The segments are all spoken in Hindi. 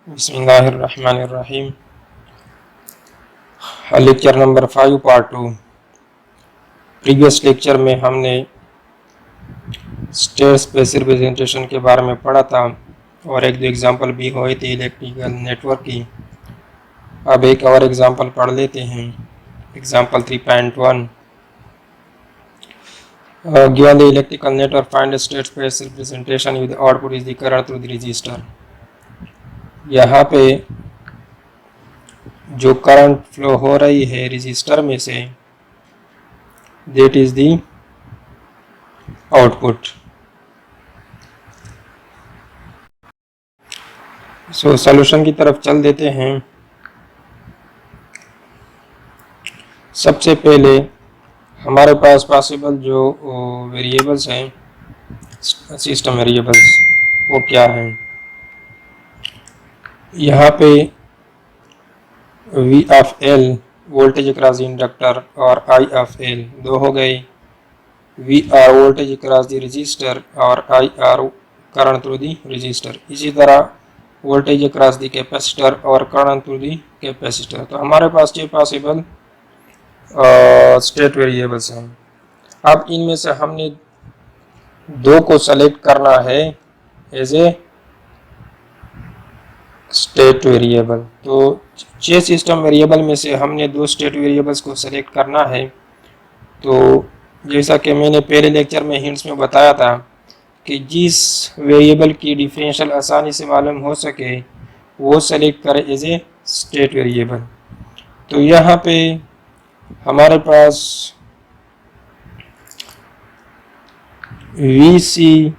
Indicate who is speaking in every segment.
Speaker 1: बिस्मिल्लाहिर्रहमानिर्रहीम। Lecture number 5 part 2। Previous lecture में हमने स्टेट स्पेस रिप्रेजेंटेशन के बारे में पढ़ा था और एक दो एग्जांपल भी हुए थे इलेक्ट्रिकल नेटवर्क की। अब एक और एग्जांपल पढ़ लेते हैं। Example 3.1 given the electrical network, find a state space representation with the output is the current through the resistor। यहाँ पे जो करंट फ्लो हो रही है रजिस्टर में से, that is the output. So solution की तरफ चल देते हैं। सबसे पहले हमारे पास पॉसिबल जो वेरिएबल्स हैं, सिस्टम वेरिएबल्स, वो क्या हैं। यहाँ पे V of L voltage across inductor और I ऑफ L दो हो गए। V R voltage across the resistor और I R current through the resistor. इसी तरह वोल्टेज अक्रॉस द कैपेसिटर और करंट थ्रू द कैपेसिटर। तो हमारे पास ये पॉसिबल स्टेट वेरिएबल्स हैं। अब इनमें से हमने दो को सेलेक्ट करना है एज ए स्टेट वेरिएबल। तो 6 सिस्टम वेरिएबल में से हमने दो स्टेट वेरिएबल्स को सेलेक्ट करना है। तो जैसा कि मैंने पहले लेक्चर में हिंट्स में बताया था कि जिस वेरिएबल की डिफरेंशियल आसानी से मालूम हो सके वो सेलेक्ट करें एज ए स्टेट वेरिएबल। तो यहाँ पे हमारे पास VC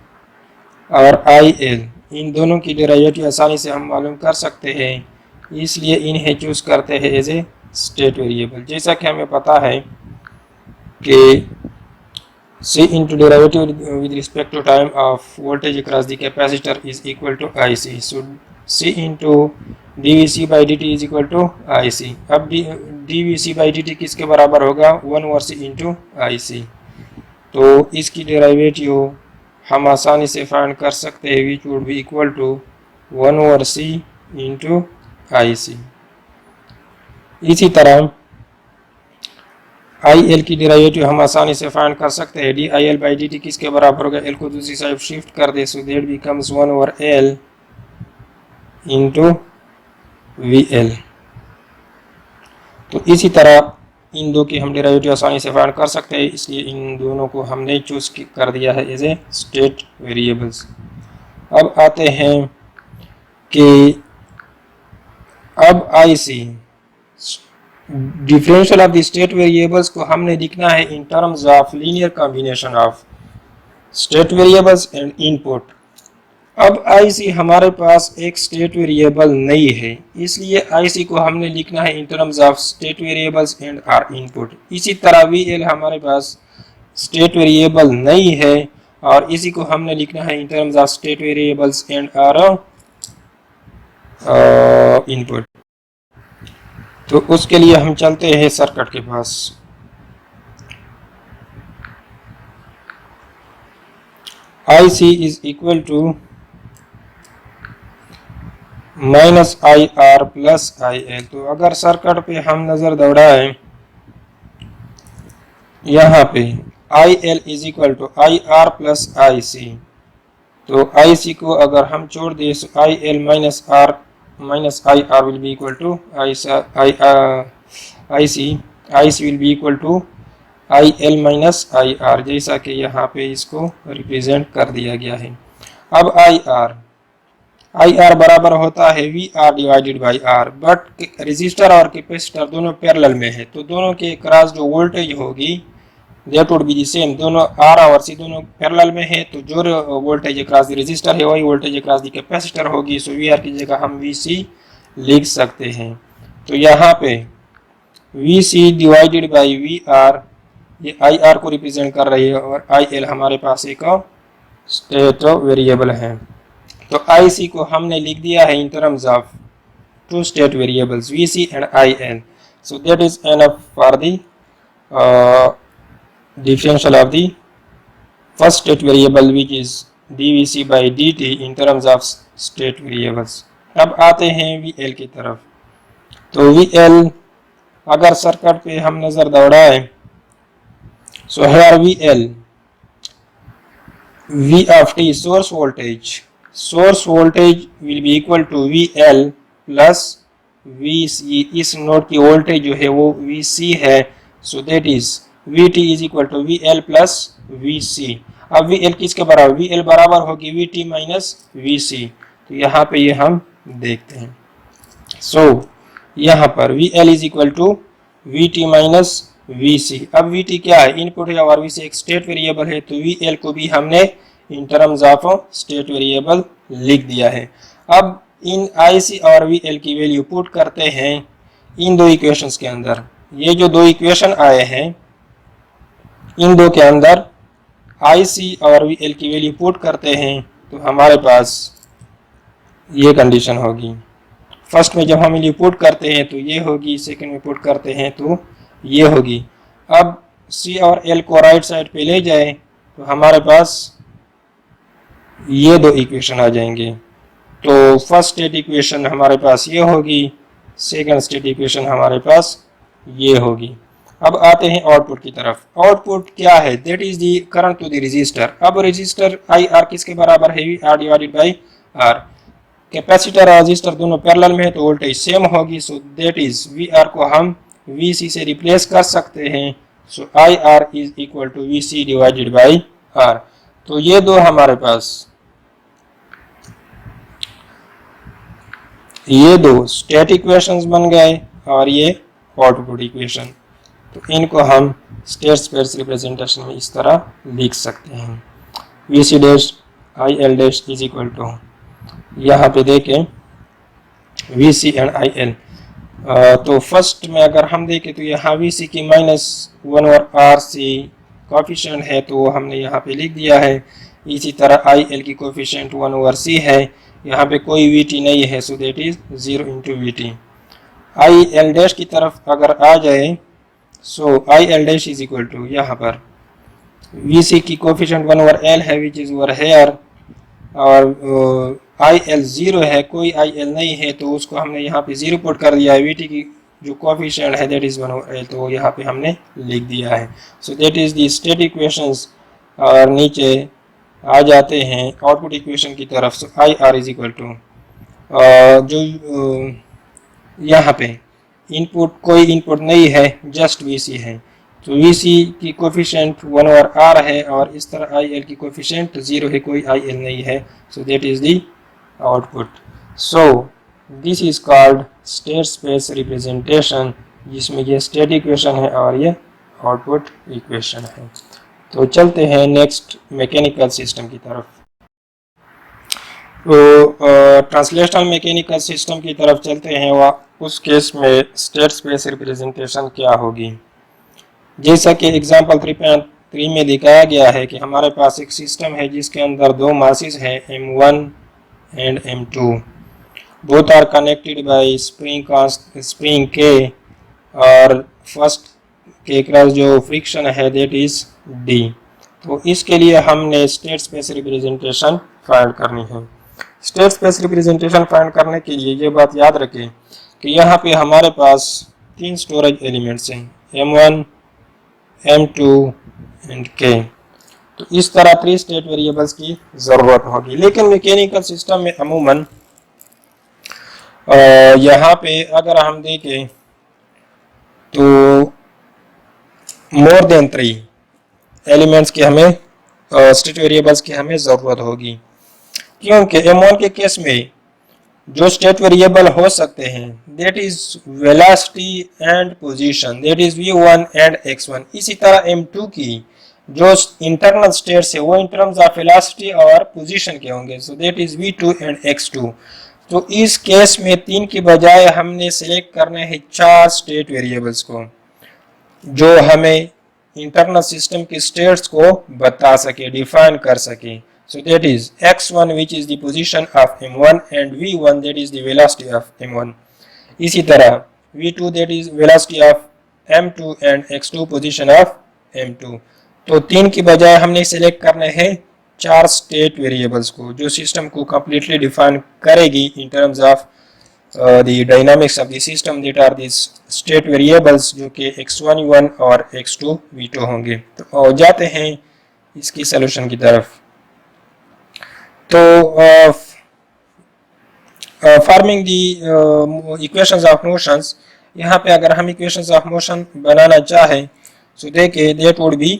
Speaker 1: और IL इन दोनों की डेरिवेटिव आसानी से हम मालूम कर सकते हैं, इसलिए इन्हें चूज करते हैं एज ए स्टेट वेरिएबल। जैसा कि हमें पता है कि C into derivative with respect to time of voltage across the capacitor is equal to IC। So C into dVc by dt is equal to IC। अब dVc बाई dt किसके बराबर होगा? 1 ओवर C इंटू IC। तो इसकी डेरिवेटिव हम आसानी से फाइंड कर सकते हैं, which would be equal to 1 over C into IC। इसी तरह IL की डेरिवेटिव हम आसानी से फाइंड कर सकते हैं, dIL बाई dt किसके बराबर होगा? L को दूसरी साइड शिफ्ट कर दे, so that becomes 1 over L into VL। तो इसी तरह इन दो की हम डेरिवेटिव आसानी से फाइंड कर सकते हैं, इसलिए इन दोनों को हमने चूज कर दिया है एज ए स्टेट वेरिएबल्स। अब आते हैं कि अब IC differential of the state variables को हमने लिखना है in terms of linear combination of state variables and input. अब IC हमारे पास एक स्टेट वेरिएबल नहीं है, इसलिए IC को हमने लिखना है in terms of state variables and R input. इसी तरह VL हमारे पास स्टेट वेरिएबल नहीं है और इसी को हमने लिखना है in terms of state variables and R input. तो उसके लिए हम चलते हैं सर्किट के पास। IC is equal to minus IR plus IL। तो अगर सर्किट पे हम नजर दौड़ाएं, यहाँ पे IL is equal to IR plus IC। तो IC को अगर हम छोड़ दें तो IL minus IR will be equal to IC will be equal to IL minus IR, जैसा कि यहाँ पे इसको रिप्रेजेंट कर दिया गया है। अब IR बराबर होता है VR divided by R, but resistor और कैपेसिटर दोनों पैरेलल में है, तो दोनों के क्रॉस जो वोल्टेज होगी that would be the same. दोनों R और C दोनों पैरेलल में है, तो जो वोल्टेज अक्रॉस द रेजिस्टर है वही वोल्टेज अक्रॉस द कैपेसिटर होगी। सो VR की जगह हम VC लिख सकते हैं। तो यहाँ पे VC डिवाइडेड बाई VR ये IR को रिप्रेजेंट कर रही है और IL हमारे पास एक स्टेट वेरिएबल है। तो IC को हमने लिख दिया है in terms of two state variables VC and IL। So that is enough for the differential of the first state variable, which is dVc by dt in terms of state variables। अब आते हैं VL की तरफ। तो VL अगर सर्किट पे हम नजर दौड़ाएं, so here VL, V of t source voltage will be equal to VL plus VC। इस नोड की वोल्टेज जो है वो VC है, so that is VT is equal to VL plus VC। अब VL किसके बराबर, VL बराबर होगी VT माइनस VC। तो यहाँ पे ये हम देखते हैं। सो यहाँ पर VL is equal to VT minus VC। अब VT क्या है, इनपुट है, और VC एक स्टेट वेरिएबल है, तो VL को भी हमने इन टर्म्स ऑफ स्टेट वेरिएबल लिख दिया है। अब इन IC और VL की वैल्यू पुट करते हैं इन दो इक्वेशंस के अंदर। ये जो दो इक्वेशन आए हैं, इन दो के अंदर IC और VL की वैल्यू पुट करते हैं तो हमारे पास ये कंडीशन होगी। फर्स्ट में जब हम वैल्यू पुट करते हैं तो ये होगी, सेकंड में पुट करते हैं तो ये होगी। अब C और L को राइट साइड पे ले जाए तो हमारे पास ये दो इक्वेशन आ जाएंगे। तो फर्स्ट स्टेट इक्वेशन हमारे पास ये होगी, सेकंड स्टेट इक्वेशन हमारे पास ये होगी। अब आते हैं आउटपुट की तरफ। आउटपुट क्या है, that is the current to the resistor. अब रजिस्टर IR किसके बराबर है, VR divided by R। Capacitor और रजिस्टर दोनों पैरेलल में है तो वोल्टेज सेम होगी, सो दैट इज VR को हम VC से रिप्लेस कर सकते हैं। So IR is equal to VC divided by R। तो ये दो हमारे पास, ये दो स्टेट इक्वेशंस बन गए और ये आउटपुट इक्वेशन। तो इनको हम स्टेट स्पेस रिप्रेजेंटेशन में इस तरह लिख सकते हैं। VC dash IL dash is equal to, यहाँ पे देखें VC एंड IL। तो फर्स्ट में अगर हम देखें तो यहाँ VC की -1 और RC कोफिशिएंट है तो वो हमने यहाँ पे लिख दिया है। इसी तरह IL की कोफिशिएंट 1 ओवर C है, यहाँ पे कोई VT नहीं है, so that is 0 into VT। IL dash की तरफ अगर आ जाए, so IL dash is equal to, यहाँ पर VC की कोफिशिएंट 1 ओवर L है विच इज ओवर हेयर, और IL 0 है, कोई IL नहीं है तो उसको हमने यहाँ पे 0 पुट कर दिया है। VT की जो कोफिशिएंट है दैट इज 1 ओवर L, तो यहाँ पे हमने लिख दिया है। So that is the state equations. और नीचे आ जाते हैं आउटपुट इक्वेशन की तरफ। सो IR इज इक्वल टू, जो यहाँ पे इनपुट, कोई इनपुट नहीं है, जस्ट VC है, तो VC की कोफिशिएंट 1 ओवर R है, और इस तरह IL की कोफिशिएंट 0 है, कोई IL नहीं है, so that is the output. So this is called state space representation, जिसमें ये स्टेट इक्वेशन है और ये आउटपुट इक्वेशन है। तो चलते हैं नेक्स्ट मैकेनिकल सिस्टम की तरफ। तो ट्रांसलेशनल मैकेनिकल सिस्टम की तरफ चलते हैं। उस केस में स्टेट स्पेस रिप्रेजेंटेशन क्या होगी, जैसा कि एग्जांपल 3.3 में दिखाया गया है कि हमारे पास एक सिस्टम है जिसके अंदर दो मासेस हैं M1 and M2। Both are connected by spring K, और फर्स्ट के क्रॉस जो फ्रिक्शन है दैट इज D। तो इसके लिए हमने स्टेट स्पेस रिप्रेजेंटेशन फाइंड करनी है। स्टेट स्पेस रिप्रेजेंटेशन फाइंड करने के लिए ये बात याद रखें कि यहाँ पे हमारे पास 3 स्टोरेज एलिमेंट्स हैं, M1, M2 एंड K। तो इस तरह 3 स्टेट वेरिएबल्स की ज़रूरत होगी। लेकिन मैकेनिकल सिस्टम में अमूमन यहाँ पे अगर हम देखें तो मोर देन 3 एलिमेंट्स की हमें, स्टेट वेरिएबल्स की हमें ज़रूरत होगी, क्योंकि M1 के केस में जो स्टेट वेरिएबल हो सकते हैं that is velocity and position, that is V1 and X1। इसी तरह M2 की जो इंटरनल स्टेट्स है वो इन टर्म्स ऑफ वेलोसिटी और पोजीशन के होंगे, सो that is V2 and X2। तो इस केस में 3 की बजाय हमने सिलेक्ट करने हैं 4 स्टेट वेरिएबल्स को, जो हमें इंटरनल सिस्टम की स्टेट्स को बता सके, डिफाइन कर सके। So that is x1 which is the position of M1 and v1 that is the velocity of M1. इसी तरह v2 that is velocity of M2 and x2 position of M2। तो 3 की बजाय हमने सिलेक्ट करने हैं चार स्टेट वेरिएबल्स को जो सिस्टम को कंप्लीटली डिफाइन करेगी in terms of the dynamics of the system, that are this state variables, जो कि x1 v1 और x2 v2 होंगे। तो जाते हैं इसकी सोल्यूशन की तरफ। तो forming the equations of motions, यहाँ पे अगर हम इक्वेशंस ऑफ मोशन बनाना चाहें सो देखिए that would B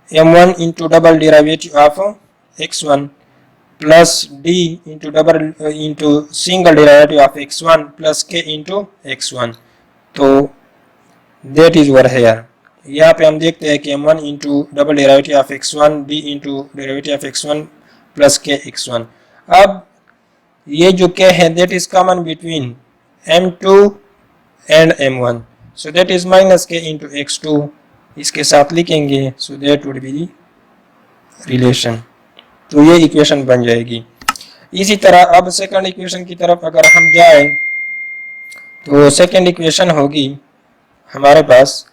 Speaker 1: m1 into double derivative of x1 plus d into single derivative of x1 plus k into x1। तो दैट इज वर हेयर। यहाँ पे हम देखते हैं कि m1 into double derivative of x1 d into derivative of x1 plus k x1। अब ये जो k है that is common between m2 and m1, so that is minus k into x2, इसके साथ लिखेंगे, so that would B relation. तो ये इक्वेशन बन जाएगी। इसी तरह अब सेकंड इक्वेशन की तरफ अगर हम जाएं तो सेकंड इक्वेशन होगी हमारे पास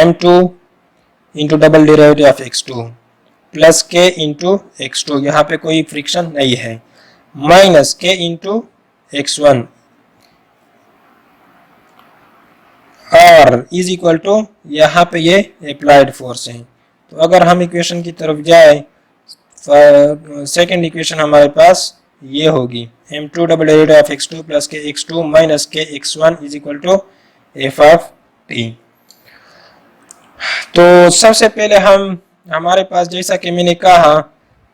Speaker 1: m2 into double derivative of x2 plus k into x2, यहाँ पे कोई फ्रिक्शन नहीं है, माइनस k इंटू x1 और इज इक्वल टू यहाँ पे ये अप्लाइड फोर्स है। तो अगर हम इक्वेशन की तरफ जाए, सेकेंड इक्वेशन हमारे पास ये होगी m2 double derivative of x2 plus के x2 माइनस के x1 is equal to f of t। तो सबसे पहले हमारे पास जैसा कि मैंने कहा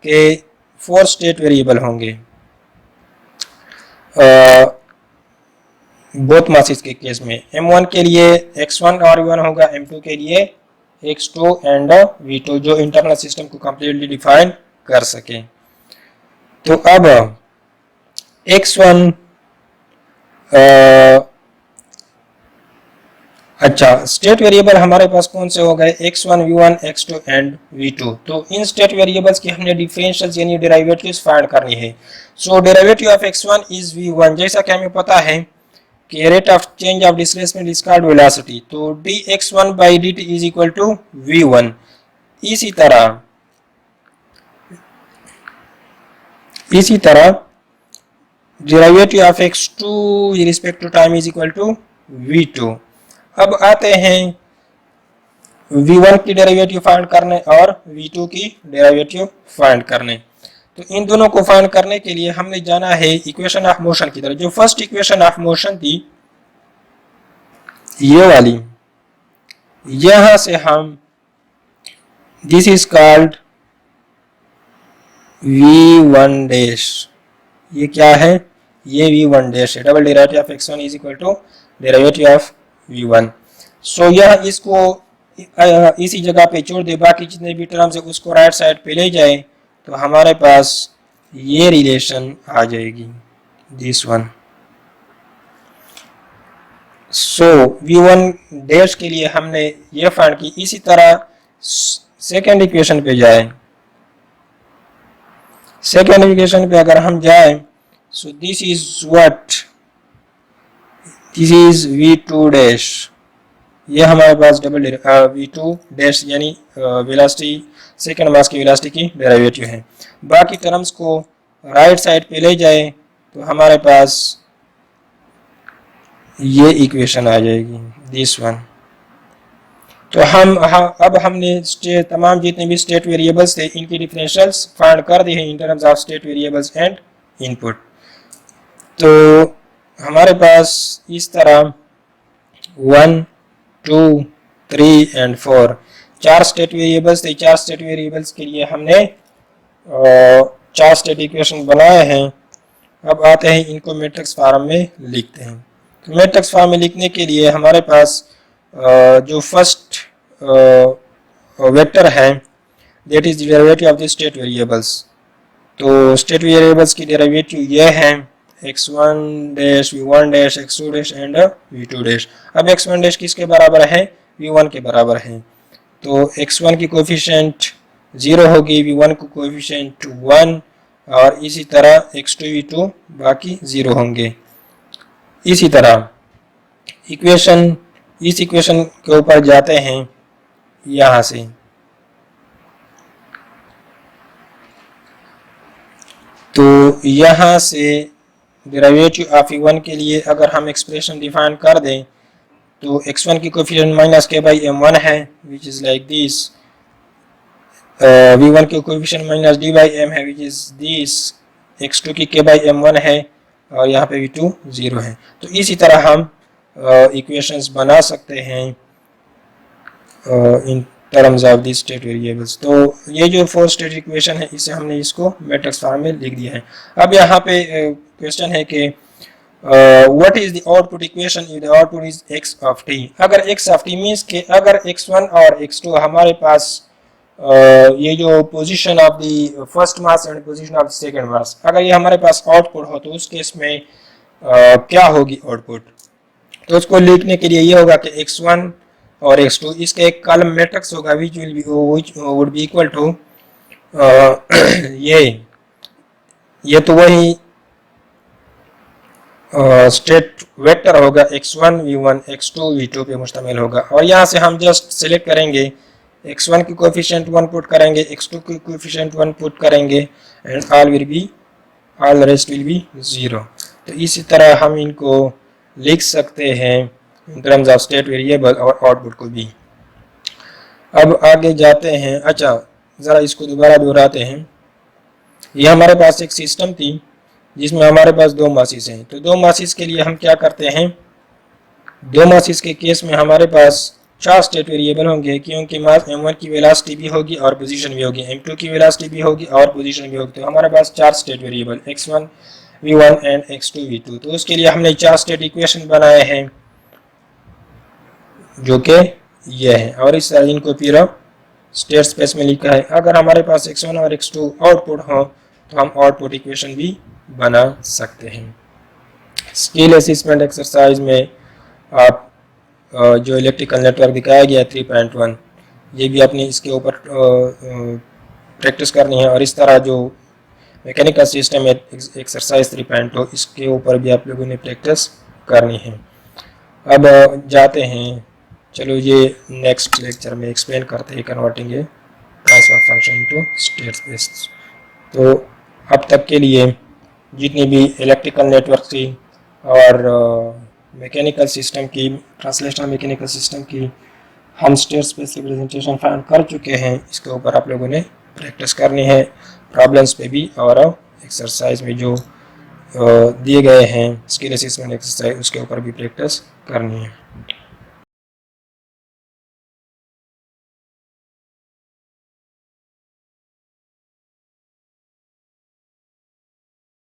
Speaker 1: कि 4 स्टेट वेरिएबल होंगे बोथ मासेस के केस में। m1 के लिए x1 और v1 होगा, m2 के लिए x2 एंड v2, जो इंटरनल सिस्टम को कंप्लीटली डिफाइन कर सके। तो अब x1 अच्छा, स्टेट वेरिएबल हमारे पास कौन से हो गए, x1 v1 x2 and v2। तो इन स्टेट वेरिएबल्स की हमने डिफरेंशियल्स यानी डेरिवेटिव्स फाइंड करनी है। सो derivative of x1 is v1, जैसा कि हमें पता है कि rate of change of displacement is called velocity, तो dx1 by dt is equal to v1। इसी तरह derivative of x2 respect to time is equal to v2। अब आते हैं v1 की डेरिवेटिव फाइंड करने और v2 की डेरिवेटिव फाइंड करने। तो इन दोनों को फाइंड करने के लिए हमने जाना है इक्वेशन ऑफ मोशन की तरफ। जो फर्स्ट इक्वेशन ऑफ मोशन थी ये वाली, यहां से हम this is called v1 dash, ये क्या है, ये v1 डैश है। Double derivative of x1 is equal to derivative of v1। So यह इसको इसी जगह पे छोड़ दे, बाकी जितने भी टर्म्स है उसको राइट साइड पे ले जाए, तो हमारे पास ये रिलेशन आ जाएगी, this one. So v1 dash के लिए हमने ये फाइंड की। इसी तरह सेकेंड इक्वेशन पे जाए, सेकेंड इक्वेशन पे अगर हम जाए, so this is what, this is v2 dash, ये हमारे पास डबल v2 डैश यानी वेलोसिटी, सेकेंड मास की वेलोसिटी की डेरिवेटिव है। बाकी टर्म्स को राइट साइड पे ले जाए तो हमारे पास ये इक्वेशन आ जाएगी, दिस वन। तो अब हमने तमाम जितने भी स्टेट वेरिएबल्स थे इनकी डिफरेंशियल्स फाइंड कर दिए हैं इन terms of state variables and input. तो हमारे पास इस तरह 1 2 3 एंड 4 4 स्टेट वेरिएबल्स थे। 4 स्टेट वेरिएबल्स के लिए हमने 4 स्टेट इक्वेशन बनाए हैं। अब आते हैं इनको मैट्रिक्स फॉर्म में लिखते हैं। तो मैट्रिक्स फॉर्म में लिखने के लिए हमारे पास जो फर्स्ट वेक्टर है that is the derivative of the state variables. तो स्टेट वेरिएबल्स की डेरिवेटिव ये है x1 dash v1 dash x2 dash and v2 dash. अब x1 डैश किसके बराबर है, v1 के बराबर है। तो x1 की कोफिशिएंट 0 होगी, v1 की कोफिशिएंट 1 और इसी तरह x2 v2 बाकी 0 होंगे। इसी तरह इस इक्वेशन के ऊपर जाते हैं यहाँ से, तो यहाँ से डेरिवेटिव ऑफ v1 के लिए अगर हम एक्सप्रेशन डिफाइन कर दें तो x1 की कोफिशिएंट माइनस के बाई m1 है which is like this, v1 की coefficient minus d by m है विच इज़ दिस, x2 की k बाई m1 है और यहाँ पे v2 0 है। तो इसी तरह हम इक्वेशंस बना सकते हैं इन terms of the state variables. तो ये जो 4 स्टेट इक्वेशन है इसे हमने इसको मैट्रिक्स फॉर्म में लिख दिया है। अब यहाँ पे क्वेश्चन है कि what is the output equation if the output is x of t। अगर x ऑफ t मींस के अगर x1 और x2 हमारे पास ये जो position of the first mass and position of the second mass, अगर ये हमारे पास आउटपुट हो तो उस केस में क्या होगी आउटपुट। तो उसको लिखने के लिए ये होगा कि x1 और x2 इसका एक कॉलम मैट्रिक्स होगा which would be equal to ये तो वही स्टेट वेक्टर होगा x1 v1 x2 v2 पे मुश्तमिल होगा। और यहाँ से हम जस्ट सिलेक्ट करेंगे x1 की कोफिशिएंट 1 पुट करेंगे, x2 की कोफिशिएंट 1 पुट करेंगे and all rest will be 0। तो इसी तरह हम इनको लिख सकते हैं इन टर्म्स ऑफ स्टेट वेरिएबल और आउटपुट को भी। अब आगे जाते हैं। अच्छा, ज़रा इसको दोबारा दोहराते हैं। ये हमारे पास एक सिस्टम थी जिसमें हमारे पास 2 मासिस हैं। तो 2 मासिस के लिए हम क्या करते हैं, 2 मासिस के केस में हमारे पास 4 स्टेट वेरिएबल होंगे क्योंकि मास m1 की वेलोसिटी भी होगी और पोजीशन भी होगी, m2 की वेलोसिटी भी होगी और पोजीशन भी होगी। तो हमारे पास 4 state variable x1 v1 and x2 v2। तो उसके लिए हमने 4 स्टेट इक्वेशन बनाए हैं जो कि ये है और इस तरह इनको पूरा स्टेट स्पेस में लिखा है। अगर हमारे पास x1 और x2 आउटपुट हो तो हम आउटपुट इक्वेशन भी बना सकते हैं। स्किल असेसमेंट एक्सरसाइज में आप जो इलेक्ट्रिकल नेटवर्क दिखाया गया 3.1 ये भी अपनी इसके ऊपर प्रैक्टिस करनी है और इस तरह जो मैकेनिकल सिस्टम है एक्सरसाइज 3.2 इसके ऊपर भी आप लोगों ने प्रैक्टिस करनी है। अब जाते हैं, चलो ये नेक्स्ट लेक्चर में एक्सप्लेन करते हैं converting a transfer function to state space. तो अब तक के लिए जितनी भी इलेक्ट्रिकल नेटवर्क की और मैकेनिकल सिस्टम की, ट्रांसलेशनल मैकेनिकल सिस्टम की हम स्टेट स्पेस रिप्रेजेंटेशन फाइंड कर चुके हैं। इसके ऊपर आप लोगों ने प्रैक्टिस करनी है, प्रॉब्लम्स पे भी और एक्सरसाइज में जो दिए गए हैं स्किल असेसमेंट एक्सरसाइज उसके ऊपर भी प्रैक्टिस करनी है।